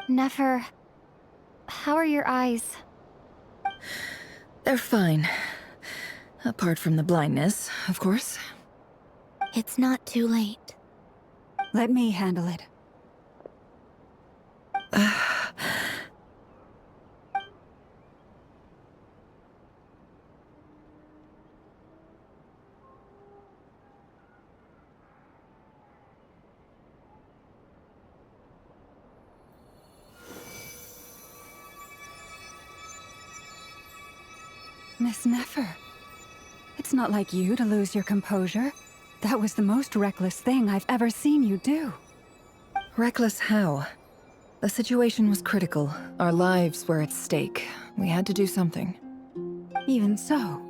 Nefer, how are your eyes? They're fine. Apart from the blindness, of course. It's not too late. Let me handle it. Miss Nefer, it's not like you to lose your composure. That was the most reckless thing I've ever seen you do. Reckless how? The situation was critical. Our lives were at stake. We had to do something. Even so.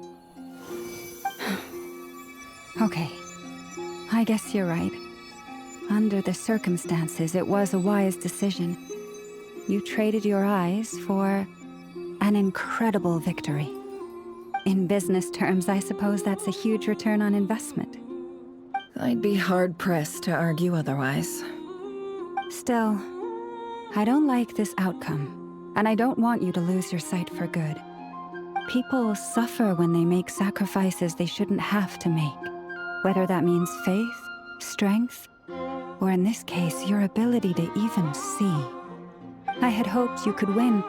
Okay. I guess you're right. Under the circumstances, it was a wise decision. You traded your eyes for an incredible victory. In business terms, I suppose that's a huge return on investment. I'd be hard-pressed to argue otherwise. Still, I don't like this outcome, and I don't want you to lose your sight for good. People suffer when they make sacrifices they shouldn't have to make, whether that means faith, strength, or in this case, your ability to even see. I had hoped you could win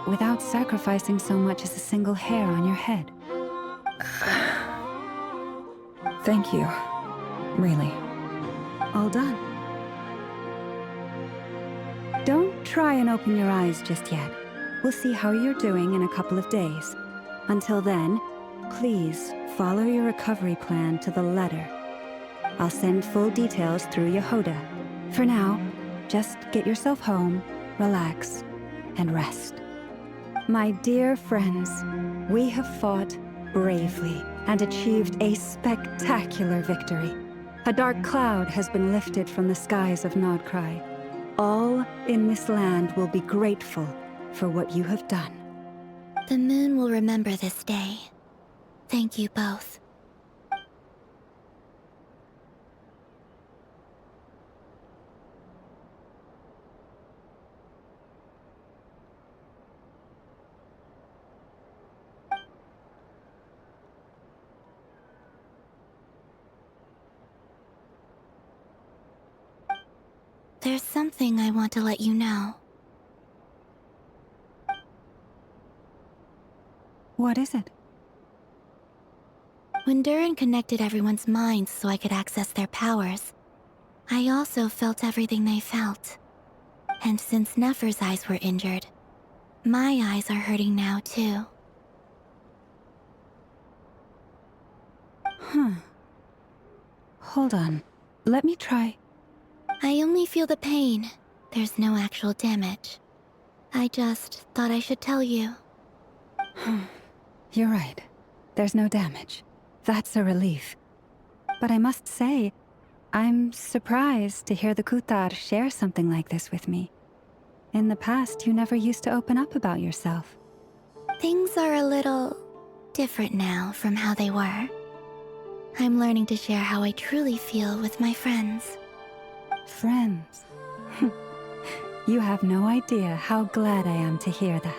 without sacrificing so much as a single hair on your head. Thank you. Really. All done. Don't try and open your eyes just yet. We'll see how you're doing in a couple of days. Until then, please follow your recovery plan to the letter. I'll send full details through Yehoda. For now, just get yourself home, relax, and rest. My dear friends, we have fought bravely and achieved a spectacular victory. A dark cloud has been lifted from the skies of Nodcry. All in this land will be grateful for what you have done. The moon will remember this day. Thank you both. There's something I want to let you know. What is it? When Durin connected everyone's minds so I could access their powers, I also felt everything they felt. And since Nefer's eyes were injured, my eyes are hurting now too. Huh. Hold on. Let me try. I only feel the pain. There's no actual damage. I just thought I should tell you. You're right. There's no damage. That's a relief. But I must say, I'm surprised to hear the Kutar share something like this with me. In the past, you never used to open up about yourself. Things are a little different now from how they were. I'm learning to share how I truly feel with my friends. Friends. You have no idea how glad I am to hear that.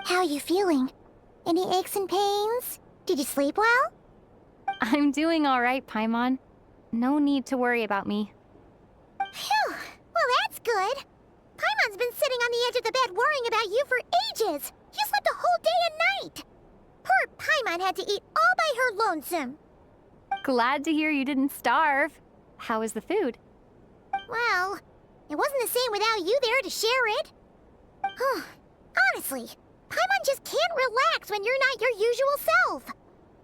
How you feeling? Any aches and pains? Did you sleep well? I'm doing all right, Paimon. No need to worry about me. Phew! Well, that's good. Paimon's been sitting on the edge of the bed worrying about you for ages. You slept a whole day and night. Poor Paimon had to eat all by her lonesome. Glad to hear you didn't starve. How was the food? Well, it wasn't the same without you there to share it. Honestly, Paimon just can't relax when you're not your usual self.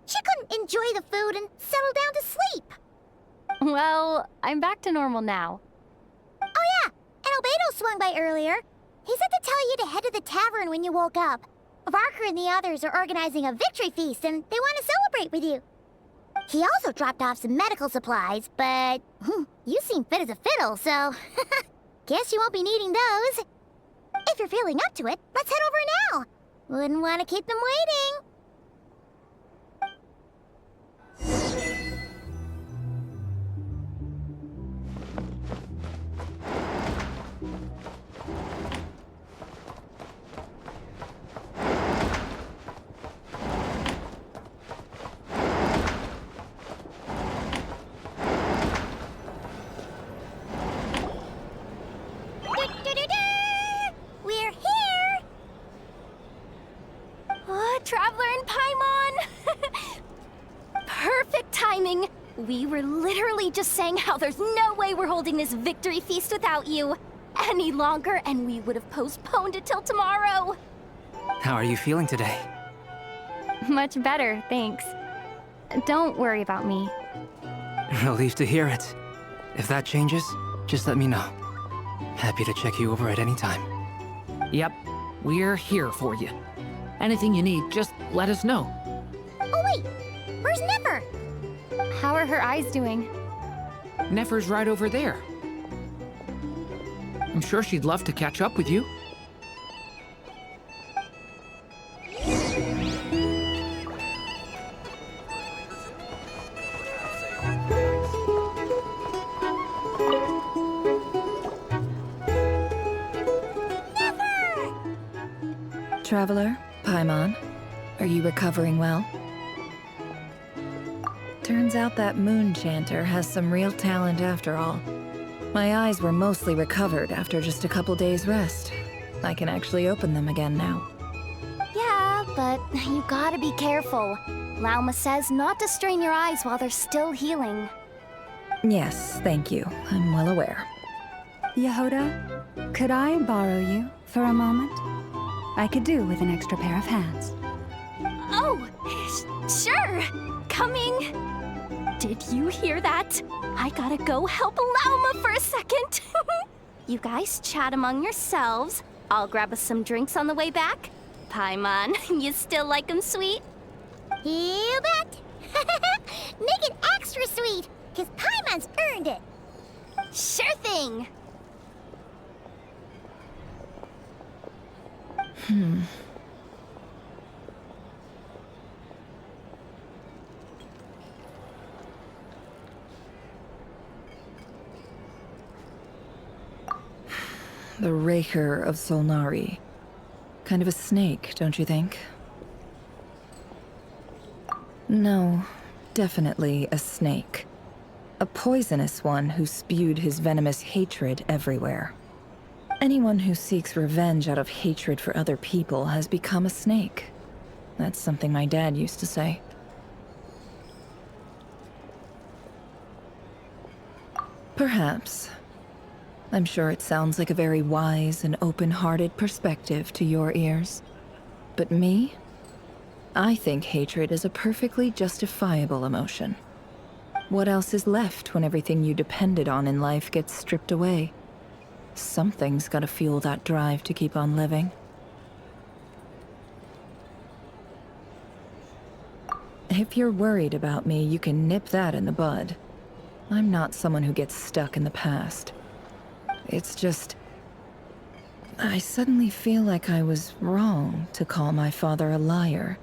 She couldn't enjoy the food and settle down to sleep. Well, I'm back to normal now. Oh yeah, and Albedo swung by earlier. He said to tell you to head to the tavern when you woke up. Varker and the others are organizing a victory feast and they want to celebrate with you. He also dropped off some medical supplies, but you seem fit as a fiddle, so guess you won't be needing those. If you're feeling up to it, let's head over now. Wouldn't want to keep them waiting. We're here! Traveler and Paimon! Perfect timing! We were literally just saying how there's no way we're holding this victory feast without you any longer, and we would have postponed it till tomorrow. How are you feeling today? Much better, thanks. Don't worry about me. Relieved to hear it. If that changes, just let me know. Happy to check you over at any time. Yep, we're here for you. Anything you need, just let us know. Oh wait, where's Nefer? How are her eyes doing? Nefer's right over there. I'm sure she'd love to catch up with you. Traveler, Paimon, are you recovering well? Turns out that moon chanter has some real talent after all. My eyes were mostly recovered after just a couple days rest. I can actually open them again now. Yeah, but you gotta be careful. Lauma says not to strain your eyes while they're still healing. Yes, thank you. I'm well aware. Yehoda, could I borrow you for a moment? I could do with an extra pair of hands. Oh, sure. Coming. Did you hear that? I gotta go help Lauma for a second. You guys chat among yourselves. I'll grab us some drinks on the way back. Paimon, you still like 'em sweet? You bet! Make it extra sweet, because Paimon's earned it. Sure thing. The Raker of Solnari. Kind of a snake, don't you think? No, definitely a snake. A poisonous one who spewed his venomous hatred everywhere. Anyone who seeks revenge out of hatred for other people has become a snake. That's something my dad used to say. Perhaps. I'm sure it sounds like a very wise and open-hearted perspective to your ears. But me? I think hatred is a perfectly justifiable emotion. What else is left when everything you depended on in life gets stripped away? Something's gotta fuel that drive to keep on living. If you're worried about me, you can nip that in the bud. I'm not someone who gets stuck in the past. It's just... I suddenly feel like I was wrong to call my father a liar.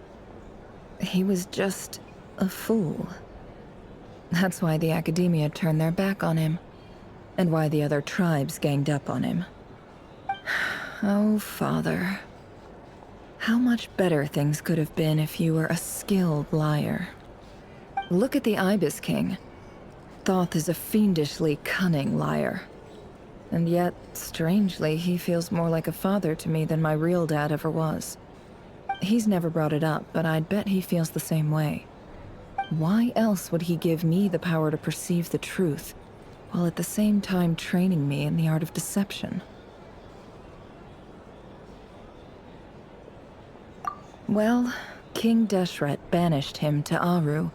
He was just a fool. That's why the Academia turned their back on him, and why the other tribes ganged up on him. Oh, Father. How much better things could have been if you were a skilled liar. Look at the Ibis King. Thoth is a fiendishly cunning liar. And yet, strangely, he feels more like a father to me than my real dad ever was. He's never brought it up, but I'd bet he feels the same way. Why else would he give me the power to perceive the truth, while at the same time training me in the art of deception? Well, King Deshret banished him to Aru,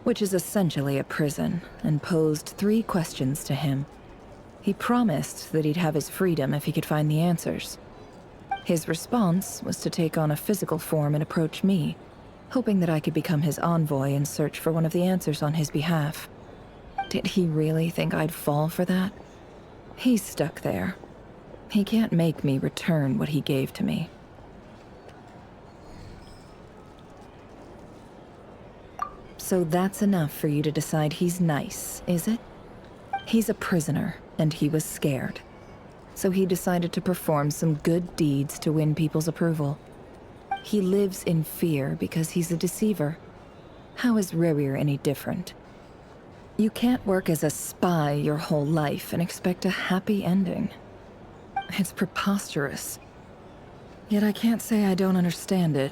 which is essentially a prison, and posed 3 questions to him. He promised that he'd have his freedom if he could find the answers. His response was to take on a physical form and approach me, hoping that I could become his envoy and search for one of the answers on his behalf. Did he really think I'd fall for that? He's stuck there. He can't make me return what he gave to me. So that's enough for you to decide he's nice, is it? He's a prisoner, and he was scared. So he decided to perform some good deeds to win people's approval. He lives in fear because he's a deceiver. How is Rerir any different? You can't work as a spy your whole life and expect a happy ending. It's preposterous. Yet I can't say I don't understand it.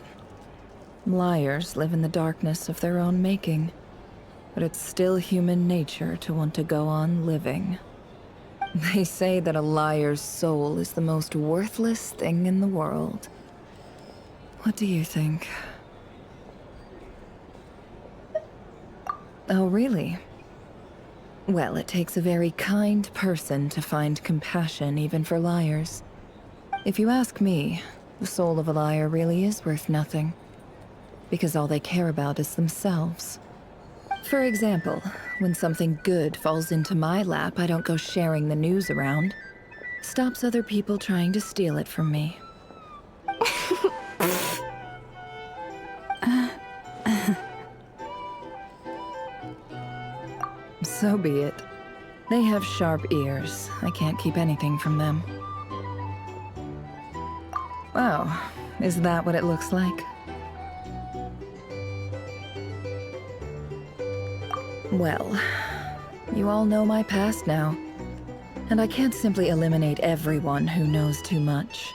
Liars live in the darkness of their own making, but it's still human nature to want to go on living. They say that a liar's soul is the most worthless thing in the world. What do you think? Oh, really? Well, it takes a very kind person to find compassion even for liars. If you ask me, the soul of a liar really is worth nothing, because all they care about is themselves. For example, when something good falls into my lap, I don't go sharing the news around. Stops other people trying to steal it from me. So be it. They have sharp ears. I can't keep anything from them. Oh, is that what it looks like? Well, you all know my past now, and I can't simply eliminate everyone who knows too much.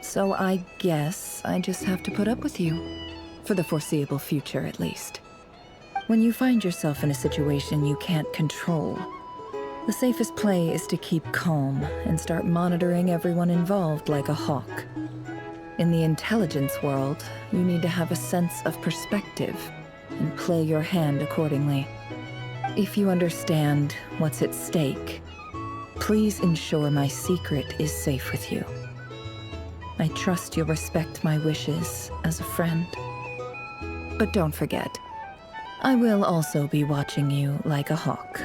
So I guess I just have to put up with you, for the foreseeable future at least. When you find yourself in a situation you can't control, the safest play is to keep calm and start monitoring everyone involved like a hawk. In the intelligence world, you need to have a sense of perspective and play your hand accordingly. If you understand what's at stake, please ensure my secret is safe with you. I trust you'll respect my wishes as a friend. But don't forget, I will also be watching you like a hawk.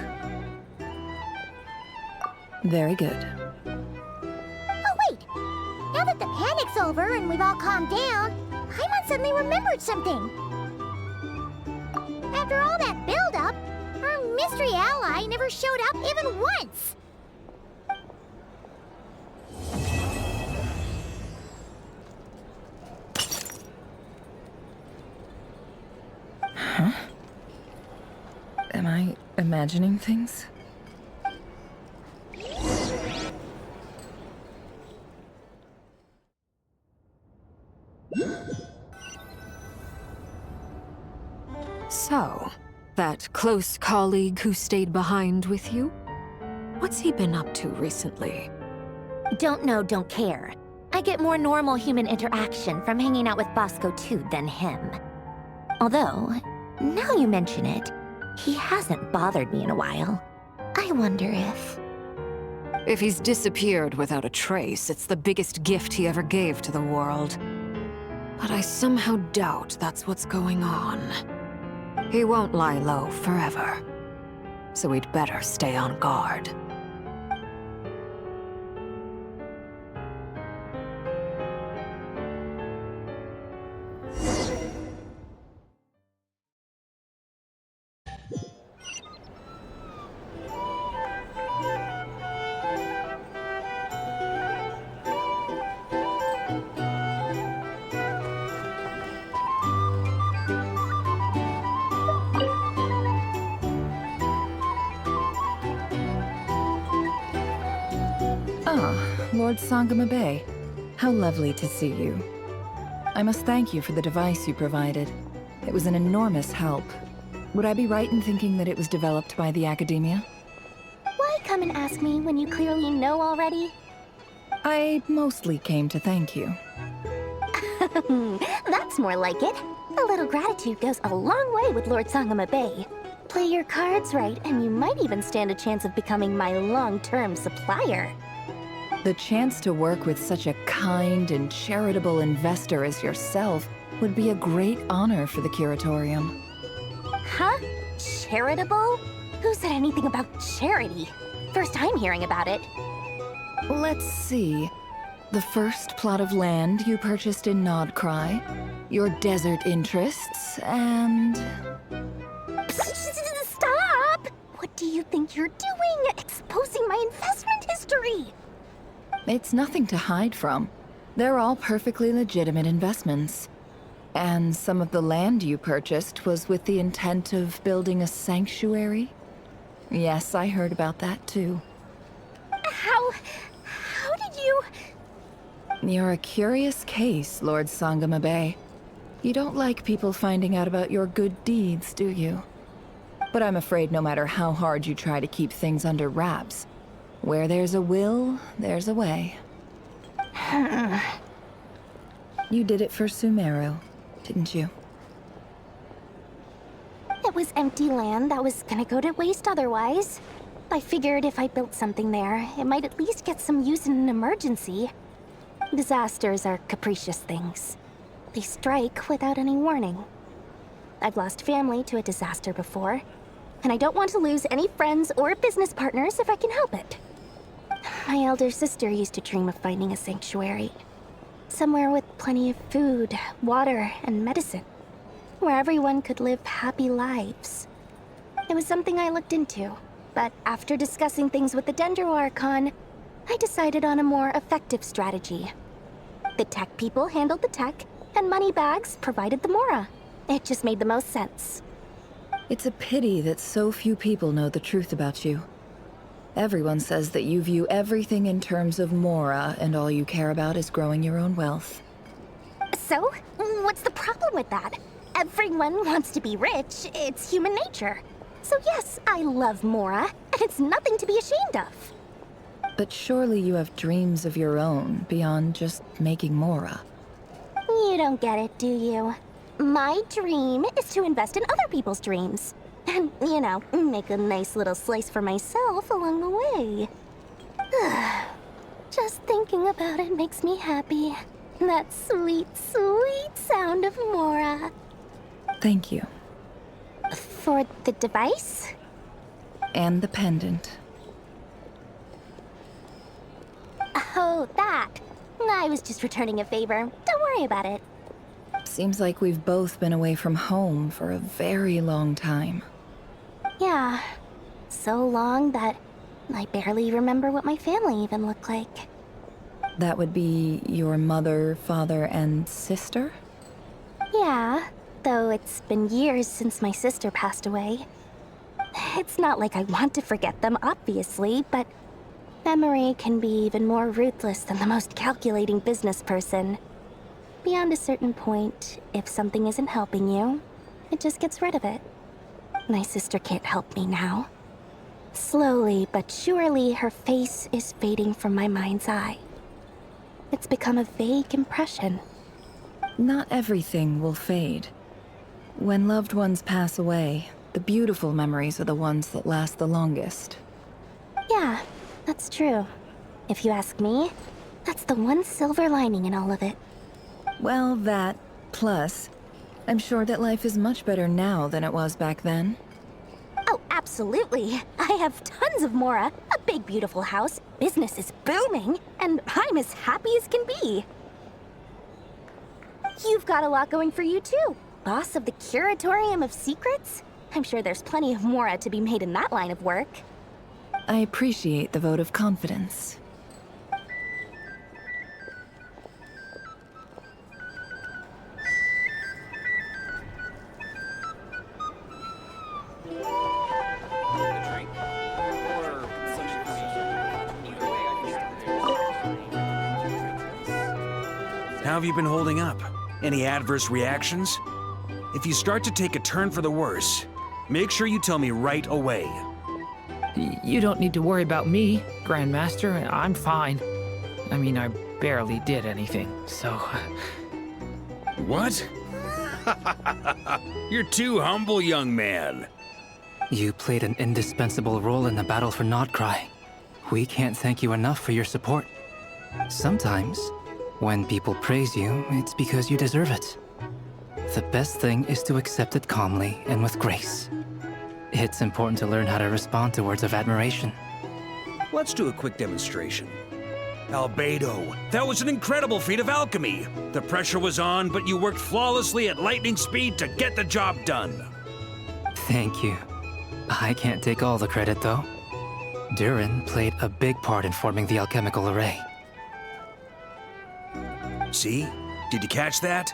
Very good. Oh, wait! Now that the panic's over and we've all calmed down, Paimon suddenly remembered something. After all that build-up, our mystery ally never showed up even once! Huh? Am I imagining things? So, that close colleague who stayed behind with you? What's he been up to recently? Don't know, don't care. I get more normal human interaction from hanging out with Bosco too than him. Although, now you mention it, he hasn't bothered me in a while. I wonder if... If he's disappeared without a trace, it's the biggest gift he ever gave to the world. But I somehow doubt that's what's going on. He won't lie low forever. So we'd better stay on guard. Lord Sangama Bay. How lovely to see you. I must thank you for the device you provided. It was an enormous help. Would I be right in thinking that it was developed by the Academia? Why come and ask me when you clearly know already? I mostly came to thank you. That's more like it. A little gratitude goes a long way with Lord Sangama Bay. Play your cards right, and you might even stand a chance of becoming my long-term supplier. The chance to work with such a kind and charitable investor as yourself would be a great honor for the Curatorium. Huh? Charitable? Who said anything about charity? First I'm hearing about it. Let's see. The first plot of land you purchased in Nodcry, your desert interests, and... Stop! What do you think you're doing? Exposing my investment history! It's nothing to hide from. They're all perfectly legitimate investments. And some of the land you purchased was with the intent of building a sanctuary? Yes, I heard about that too. How did you... You're a curious case, Lord Sangama Bay. You don't like people finding out about your good deeds, do you? But I'm afraid no matter how hard you try to keep things under wraps, where there's a will, there's a way. You did it for Sumeru, didn't you? It was empty land that was gonna go to waste otherwise. I figured if I built something there, it might at least get some use in an emergency. Disasters are capricious things. They strike without any warning. I've lost family to a disaster before, and I don't want to lose any friends or business partners if I can help it. My elder sister used to dream of finding a sanctuary. Somewhere with plenty of food, water, and medicine. Where everyone could live happy lives. It was something I looked into, but after discussing things with the Dendro Archon, I decided on a more effective strategy. The tech people handled the tech, and Moneybags provided the Mora. It just made the most sense. It's a pity that so few people know the truth about you. Everyone says that you view everything in terms of Mora, and all you care about is growing your own wealth. So, what's the problem with that? Everyone wants to be rich. It's human nature. So yes, I love Mora, and it's nothing to be ashamed of. But surely you have dreams of your own beyond just making Mora. You don't get it, do you? My dream is to invest in other people's dreams. And, you know, make a nice little slice for myself along the way. Just thinking about it makes me happy. That sweet, sweet sound of Mora. Thank you. For the device? And the pendant. Oh, that. I was just returning a favor. Don't worry about it. Seems like we've both been away from home for a very long time. Yeah. So long that I barely remember what my family even looked like. That would be your mother, father, and sister? Yeah, though it's been years since my sister passed away. It's not like I want to forget them, obviously, but memory can be even more ruthless than the most calculating business person. Beyond a certain point, if something isn't helping you, it just gets rid of it. My sister can't help me now. Slowly but surely, her face is fading from my mind's eye. It's become a vague impression. Not everything will fade. When loved ones pass away, the beautiful memories are the ones that last the longest. Yeah, that's true. If you ask me, that's the one silver lining in all of it. Well, that, plus, I'm sure that life is much better now than it was back then. Oh, absolutely. I have tons of Mora, a big beautiful house, business is booming, and I'm as happy as can be. You've got a lot going for you too. Boss of the Curatorium of Secrets? I'm sure there's plenty of Mora to be made in that line of work. I appreciate the vote of confidence. How have you been holding up? Any adverse reactions? If you start to take a turn for the worse, make sure you tell me right away. You don't need to worry about me, Grandmaster. I'm fine. I mean, I barely did anything, so... What? You're too humble, young man. You played an indispensable role in the battle for Nodcry. We can't thank you enough for your support. Sometimes, when people praise you, it's because you deserve it. The best thing is to accept it calmly and with grace. It's important to learn how to respond to words of admiration. Let's do a quick demonstration. Albedo, that was an incredible feat of alchemy. The pressure was on, but you worked flawlessly at lightning speed to get the job done. Thank you. I can't take all the credit, though. Durin played a big part in forming the alchemical array. See? Did you catch that?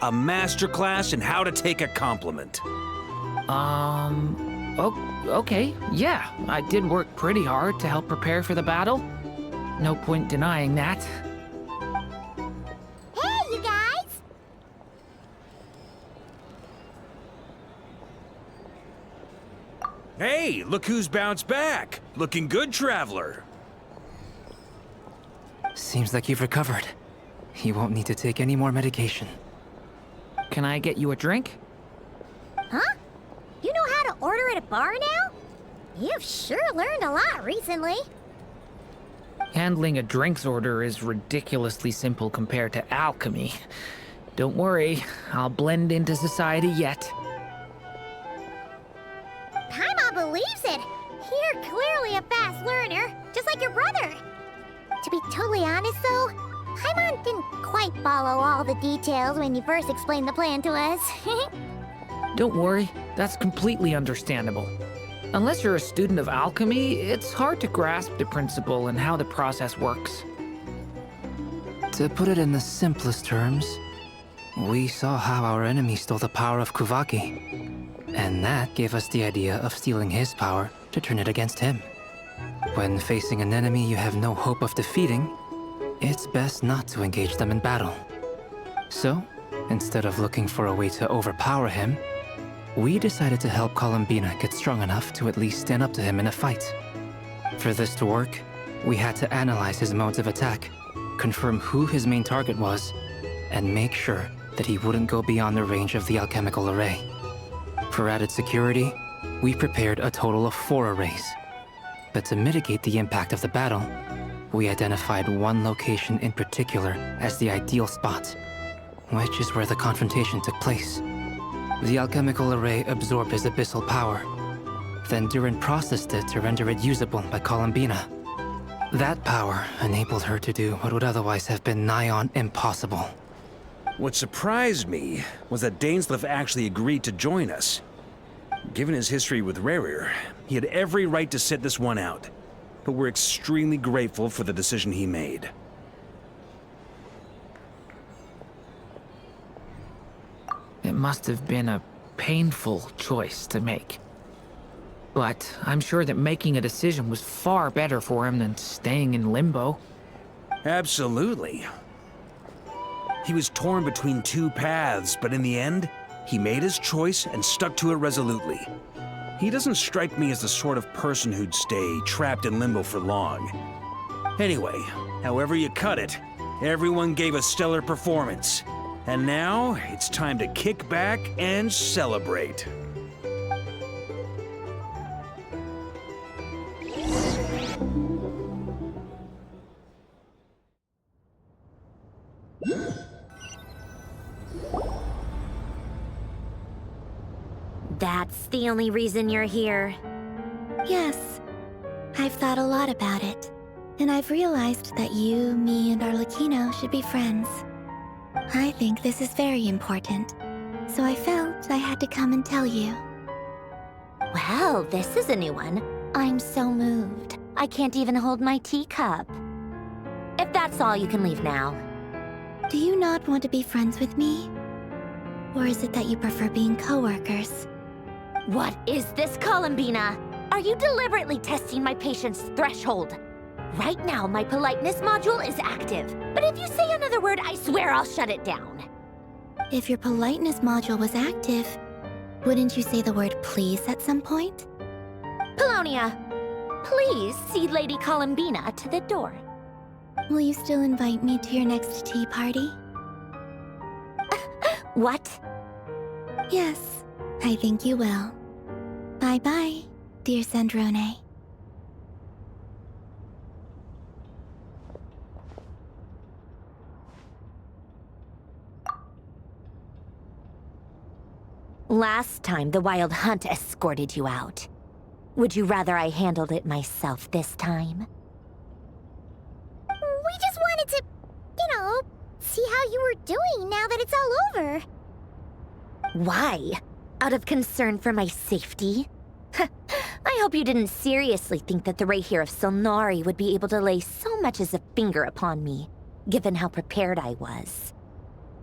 A masterclass in how to take a compliment. Okay, yeah. I did work pretty hard to help prepare for the battle. No point denying that. Hey, you guys! Hey, look who's bounced back. Looking good, traveler. Seems like you've recovered. You won't need to take any more medication. Can I get you a drink? Huh? You know how to order at a bar now? You've sure learned a lot recently. Handling a drinks order is ridiculously simple compared to alchemy. Don't worry, I'll blend into society yet. Paimon believes it. You're clearly a fast learner, just like your brother. To be totally honest, though, Paimon didn't quite follow all the details when you first explained the plan to us. Don't worry, that's completely understandable. Unless you're a student of alchemy, it's hard to grasp the principle and how the process works. To put it in the simplest terms, we saw how our enemy stole the power of Kuvaki. And that gave us the idea of stealing his power to turn it against him. When facing an enemy you have no hope of defeating, it's best not to engage them in battle. So, instead of looking for a way to overpower him, we decided to help Columbina get strong enough to at least stand up to him in a fight. For this to work, we had to analyze his modes of attack, confirm who his main target was, and make sure that he wouldn't go beyond the range of the alchemical array. For added security, we prepared a total of 4 arrays. But to mitigate the impact of the battle, we identified one location in particular as the ideal spot, which is where the confrontation took place. The alchemical array absorbed his abyssal power. Then Durin processed it to render it usable by Columbina. That power enabled her to do what would otherwise have been nigh on impossible. What surprised me was that Dainsleif actually agreed to join us. Given his history with Rerir, he had every right to sit this one out. But we're extremely grateful for the decision he made. It must have been a painful choice to make. But I'm sure that making a decision was far better for him than staying in limbo. Absolutely. He was torn between 2 paths, but in the end, he made his choice and stuck to it resolutely. He doesn't strike me as the sort of person who'd stay trapped in limbo for long. Anyway, however you cut it, everyone gave a stellar performance. And now, it's time to kick back and celebrate. That's the only reason you're here. Yes, I've thought a lot about it. And I've realized that you, me, and Arlecchino should be friends. I think this is very important. So I felt I had to come and tell you. Well, this is a new one. I'm so moved. I can't even hold my teacup. If that's all, you can leave now. Do you not want to be friends with me? Or is it that you prefer being co-workers? What is this, Columbina? Are you deliberately testing my patience threshold? Right now, my politeness module is active. But if you say another word, I swear I'll shut it down. If your politeness module was active, wouldn't you say the word please at some point? Polonia, please see Lady Columbina to the door. Will you still invite me to your next tea party? What? Yes, I think you will. Bye-bye, dear Sandrone. Last time, the Wild Hunt escorted you out. Would you rather I handled it myself this time? We just wanted to, see how you were doing now that it's all over. Why? Out of concern for my safety? I hope you didn't seriously think that the Rayhir of Silnari would be able to lay so much as a finger upon me, given how prepared I was.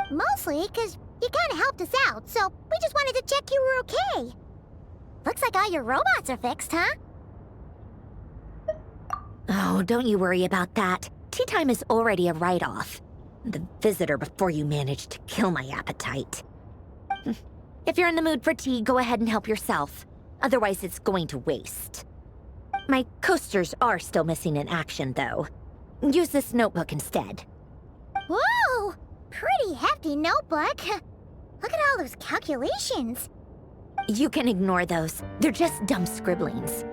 Mostly because you kind of helped us out, so we just wanted to check you were okay. Looks like all your robots are fixed, huh? Oh, don't you worry about that. Tea time is already a write-off. The visitor before you managed to kill my appetite. If you're in the mood for tea, go ahead and help yourself. Otherwise, it's going to waste. My coasters are still missing in action, though. Use this notebook instead. Whoa! Pretty hefty notebook. Look at all those calculations. You can ignore those. They're just dumb scribblings.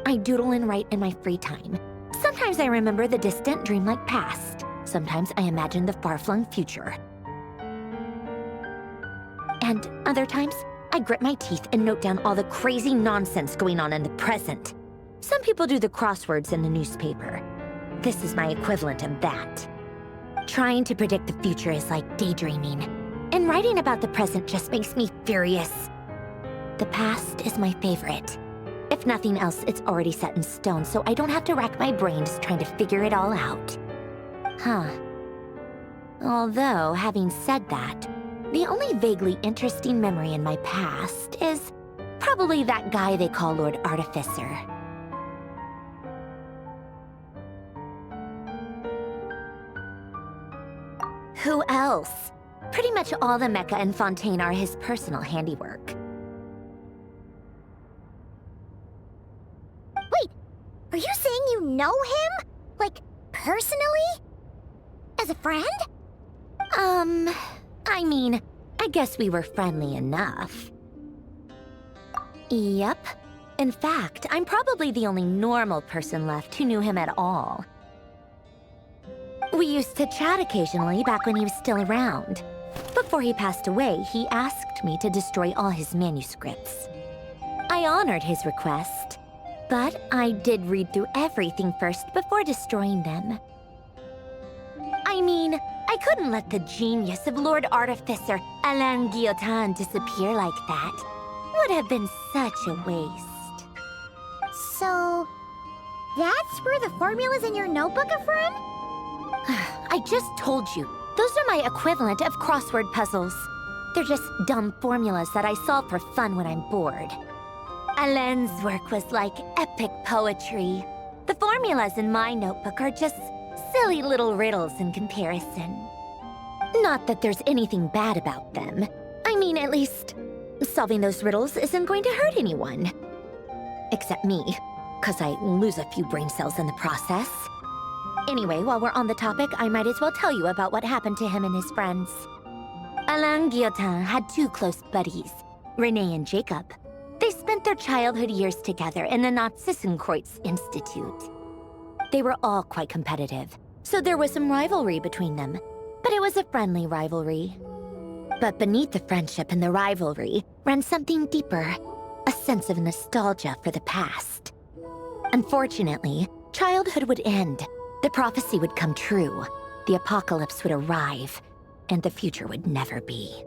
I doodle and write in my free time. Sometimes I remember the distant, dreamlike past. Sometimes I imagine the far-flung future. And other times, I grit my teeth and note down all the crazy nonsense going on in the present. Some people do the crosswords in the newspaper. This is my equivalent of that. Trying to predict the future is like daydreaming, and writing about the present just makes me furious. The past is my favorite. If nothing else, it's already set in stone, so I don't have to rack my brains trying to figure it all out. Huh. Although, having said that, the only vaguely interesting memory in my past is probably that guy they call Lord Artificer. Who else? Pretty much all the mecha and Fontaine are his personal handiwork. Wait, are you saying you know him? Like, personally? As a friend? I mean, I guess we were friendly enough. Yep. In fact, I'm probably the only normal person left who knew him at all. We used to chat occasionally back when he was still around. Before he passed away, he asked me to destroy all his manuscripts. I honored his request, but I did read through everything first before destroying them. I mean, I couldn't let the genius of Lord Artificer Alain Guillotin disappear like that. Would have been such a waste. So, that's where the formulas in your notebook are from? I just told you. Those are my equivalent of crossword puzzles. They're just dumb formulas that I solve for fun when I'm bored. Alain's work was like epic poetry. The formulas in my notebook are just silly little riddles in comparison. Not that there's anything bad about them. I mean, at least, solving those riddles isn't going to hurt anyone. Except me, 'cause I lose a few brain cells in the process. Anyway, while we're on the topic, I might as well tell you about what happened to him and his friends. Alain Guillotin had two close buddies, Renee and Jacob. They spent their childhood years together in the Narzissenkreuz Institute. They were all quite competitive, so there was some rivalry between them, but it was a friendly rivalry. But beneath the friendship and the rivalry ran something deeper, a sense of nostalgia for the past. Unfortunately, childhood would end. The prophecy would come true, the apocalypse would arrive, and the future would never be.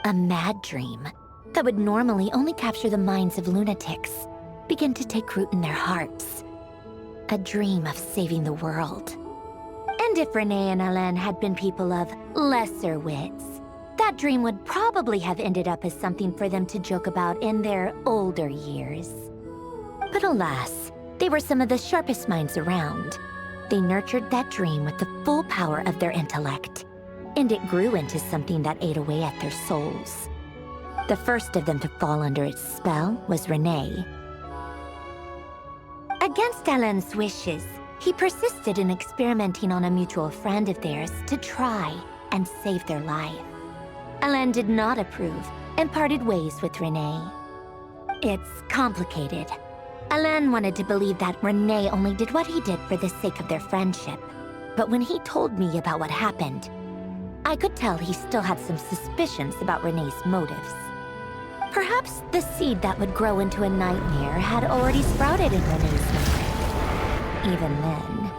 A mad dream that would normally only capture the minds of lunatics begin to take root in their hearts. A dream of saving the world. And if Renee and Alain had been people of lesser wits, that dream would probably have ended up as something for them to joke about in their older years. But alas, they were some of the sharpest minds around. They nurtured that dream with the full power of their intellect, and it grew into something that ate away at their souls. The first of them to fall under its spell was Renee. Against Alain's wishes, he persisted in experimenting on a mutual friend of theirs to try and save their life. Alain did not approve and parted ways with Renee. It's complicated. Alain wanted to believe that Renee only did what he did for the sake of their friendship. But when he told me about what happened, I could tell he still had some suspicions about Renee's motives. Perhaps the seed that would grow into a nightmare had already sprouted in Renee's mind. Even then.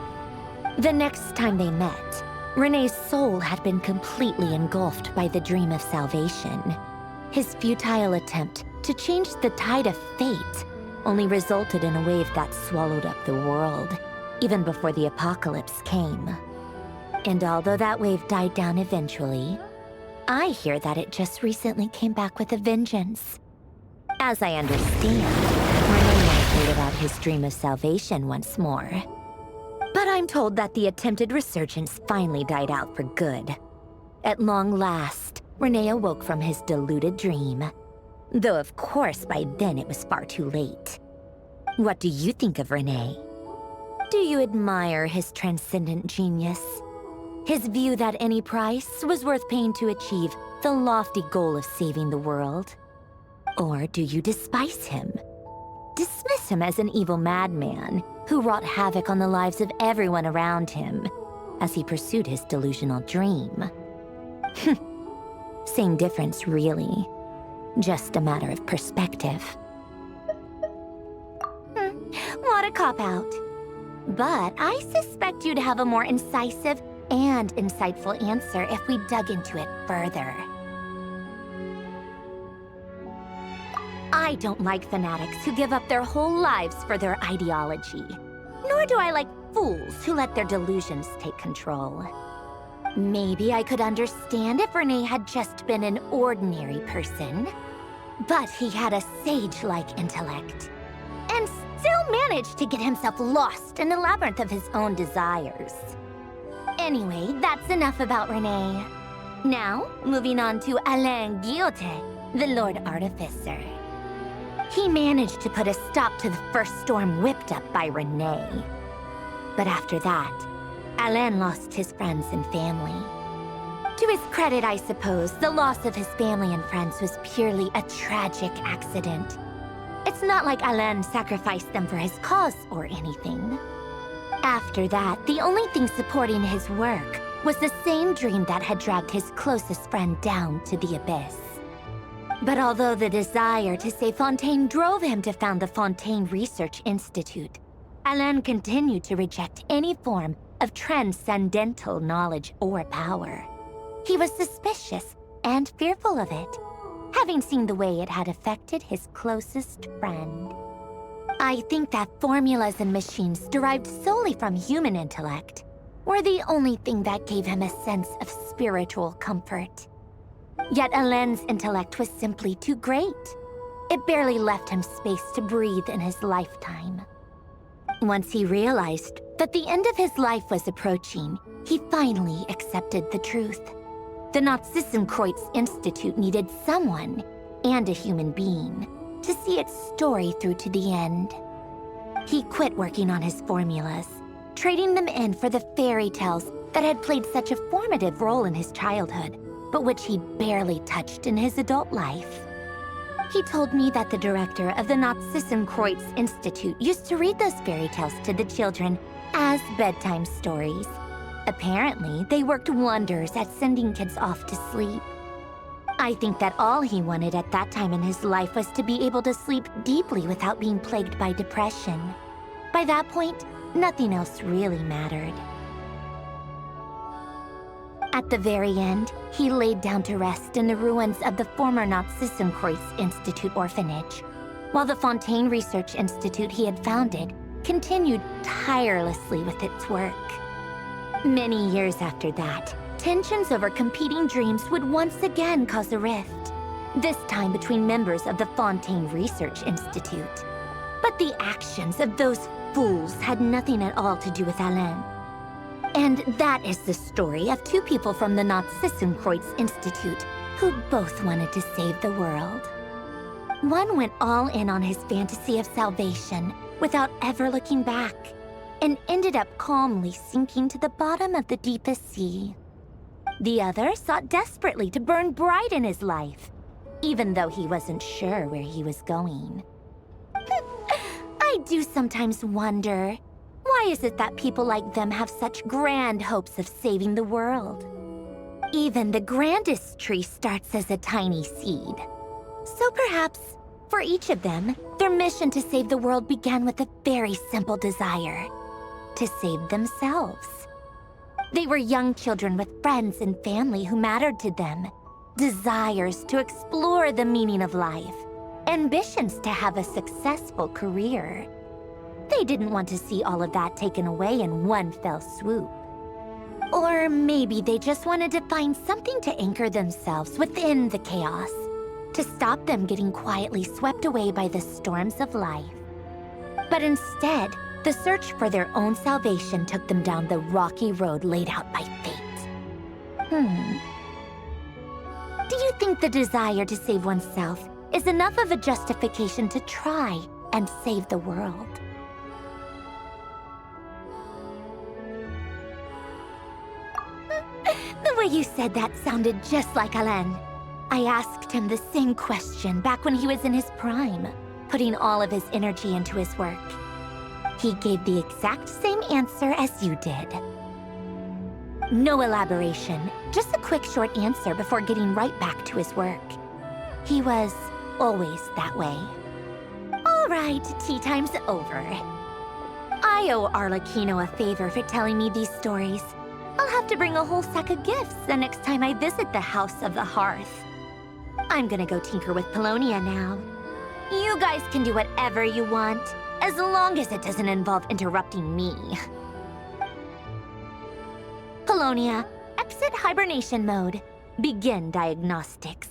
The next time they met, Renee's soul had been completely engulfed by the dream of salvation. His futile attempt to change the tide of fate only resulted in a wave that swallowed up the world, even before the apocalypse came. And although that wave died down eventually, I hear that it just recently came back with a vengeance. As I understand, Renee wanted to live out his dream of salvation once more. But I'm told that the attempted resurgence finally died out for good. At long last, Renee awoke from his deluded dream. Though of course by then it was far too late. What do you think of Renee? Do you admire his transcendent genius? His view that any price was worth paying to achieve the lofty goal of saving the world? Or do you despise him? Dismiss him as an evil madman who wrought havoc on the lives of everyone around him as he pursued his delusional dream? Same difference, really. Just a matter of perspective. What a cop-out. But I suspect you'd have a more incisive and insightful answer if we dug into it further. I don't like fanatics who give up their whole lives for their ideology. Nor do I like fools who let their delusions take control. Maybe I could understand if Renee had just been an ordinary person. But he had a sage-like intellect. And still managed to get himself lost in the labyrinth of his own desires. Anyway, that's enough about Renee. Now, moving on to Alain Guillotin, the Lord Artificer. He managed to put a stop to the first storm whipped up by Renee. But after that, Alain lost his friends and family. To his credit, I suppose, the loss of his family and friends was purely a tragic accident. It's not like Alain sacrificed them for his cause or anything. After that, the only thing supporting his work was the same dream that had dragged his closest friend down to the abyss. But although the desire to save Fontaine drove him to found the Fontaine Research Institute, Alain continued to reject any form of transcendental knowledge or power. He was suspicious and fearful of it, having seen the way it had affected his closest friend. I think that formulas and machines derived solely from human intellect were the only thing that gave him a sense of spiritual comfort. Yet Alain's intellect was simply too great. It barely left him space to breathe in his lifetime. Once he realized that the end of his life was approaching, he finally accepted the truth. The Nazissenkreuz Institute needed someone, and a human being, to see its story through to the end. He quit working on his formulas, trading them in for the fairy tales that had played such a formative role in his childhood, but which he barely touched in his adult life. He told me that the director of the Nazissenkreuz Institute used to read those fairy tales to the children as bedtime stories. Apparently, they worked wonders at sending kids off to sleep. I think that all he wanted at that time in his life was to be able to sleep deeply without being plagued by depression. By that point, nothing else really mattered. At the very end, he laid down to rest in the ruins of the former Nazissenkreuz Institute orphanage, while the Fontaine Research Institute he had founded continued tirelessly with its work. Many years after that, tensions over competing dreams would once again cause a rift, this time between members of the Fontaine Research Institute. But the actions of those fools had nothing at all to do with Alain. And that is the story of two people from the Nazissenkreuz Institute who both wanted to save the world. One went all in on his fantasy of salvation without ever looking back, and ended up calmly sinking to the bottom of the deepest sea. The other sought desperately to burn bright in his life, even though he wasn't sure where he was going. I do sometimes wonder, why is it that people like them have such grand hopes of saving the world? Even the grandest tree starts as a tiny seed. So perhaps, for each of them, their mission to save the world began with a very simple desire: to save themselves. They were young children with friends and family who mattered to them, desires to explore the meaning of life, ambitions to have a successful career. They didn't want to see all of that taken away in one fell swoop. Or maybe they just wanted to find something to anchor themselves within the chaos, to stop them getting quietly swept away by the storms of life. But instead, the search for their own salvation took them down the rocky road laid out by fate. Do you think the desire to save oneself is enough of a justification to try and save the world? The way you said that sounded just like Alain. I asked him the same question back when he was in his prime, putting all of his energy into his work. He gave the exact same answer as you did. No elaboration, just a quick short answer before getting right back to his work. He was always that way. All right, tea time's over. I owe Arlecchino a favor for telling me these stories. I'll have to bring a whole sack of gifts the next time I visit the House of the Hearth. I'm gonna go tinker with Polonia now. You guys can do whatever you want, as long as it doesn't involve interrupting me. Polonia, exit hibernation mode. Begin diagnostics.